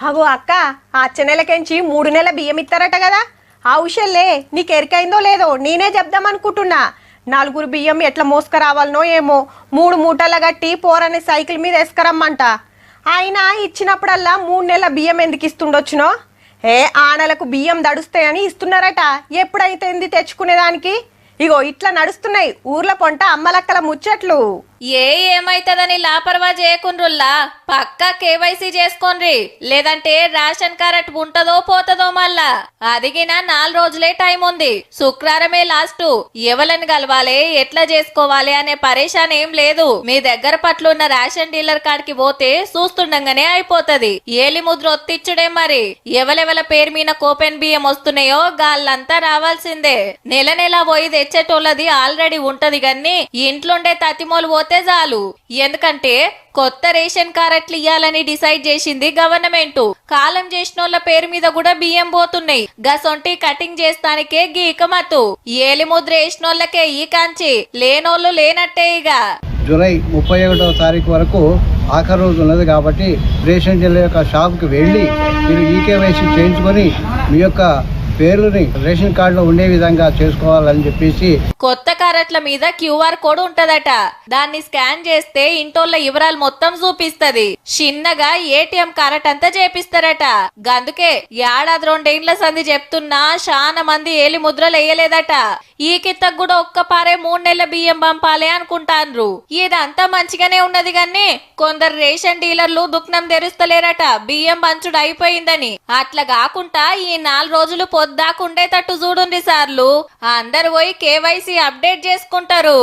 అగో అక్క, అచ్చ నెలకెంచి 3 నెలల బియ్యం ఇస్తారట కదా. ఆ విషయంలే నీకు ఎరికైందో లేదో నేనే చెప్దామనుకుంటున్నా. 4 బియ్యం ఎట్లా మోసుకురావాలనో ఏమో 3 మూటల గట్టి పోరని సైకిల్ మీద వేసుకురమ్మంట. అయినా ఇచ్చినప్పుడల్లా 3 నెలల బియ్యం ఎందుకు ఇస్తుండొచ్చునో. ఆనలకు బియ్యం దడుస్తాయని ఇస్తున్నారట. ఎప్పుడైతే తెచ్చుకునేదానికి. ఇగో ఇట్లా నడుస్తున్నాయి ఊర్ల పొంట అమ్మలక్కల ముచ్చట్లు. ఏమైతదని లాపర్వా చేయకుండ్రుల్లా, పక్కా కేవైసీ చేసుకోండ్రి, లేదంటే రేషన్ కార్డ్ ఉంటదో పోతదో. మళ్ళా అదిగిన 4 రోజులే టైం ఉంది. శుక్రవారమే లాస్ట్. ఎవలని కలవాలి, ఎట్లా చేసుకోవాలి అనే పరేషాన్ ఏం లేదు. మీ దగ్గర పట్లున్న రేషన్ డీలర్ కాడికి పోతే చూస్తుండగానే అయిపోతది. ఏలి ముద్ర ఒత్తిచ్చుడే. మరి ఎవలెవల పేరు మీద కోపెన్ బియ్యం వస్తున్నాయో గాళ్ళంతా రావాల్సిందే. నెల నెల పోయి తెచ్చేటోళ్ళది ఆల్రెడీ ఉంటది గన్ని ఇంట్లోండే తతిమోలు పోతే చాలు. ఎందుకంటే కొత్త రేషన్ కార్డులు ఇయ్యాలని డిసైడ్ చేసింది గవర్నమెంట్. కాలం చేసినోళ్ల పేరు మీద కూడా బియ్యం పోతున్నాయి. గసొంటి కటింగ్ చేస్తానికే గీకమతు. ఏలి ముద్ర వేసినోళ్లకే ఈ కాంచి, లేనోళ్ళు లేనట్టే. ఇక జూలై 31వ తారీఖు వరకు ఆఖరి రోజు ఉన్నది కాబట్టి రేషన్ డీలర్ యొక్క షాప్కి వెళ్ళి మీరు ఈకేవైసీ చేయించుకొని మీ యొక్క పేర్లని రేషన్ కార్డులో ఉండే విధంగా చేసుకోవాలని చెప్పేసి. కొత్త కార్డుల మీద QR కోడ్ ఉంటదట. దాన్ని స్కాన్ చేస్తే ఇంటోళ్ళ వివరాలు మొత్తం చూపిస్తది. చిన్నగా ATM కార్డ్ అంతా చేపిస్తారట. గందుకే ఏడాది 2 ఏళ్ల సంది చెప్తున్నా చాలా మంది ఏలి ముద్రలు వేయలేదట. ఈ కిత్తకు కూడా ఒక్కపారే 3 నెలల బియ్యం పంపాలి అనుకుంటాన్రు. ఇదంతా మంచిగానే ఉన్నది గాని కొందరు రేషన్ డీలర్లు దుఃఖం తెరుస్తలేరట బియ్యం పంచుడు అయిపోయిందని. అట్లా కాకుండా ఈ 4 రోజులు పొద్దాకుండేటట్టు చూడుండి సార్లు. అందరు పోయి కేవైసీ అప్డేట్ చేసుకుంటారు.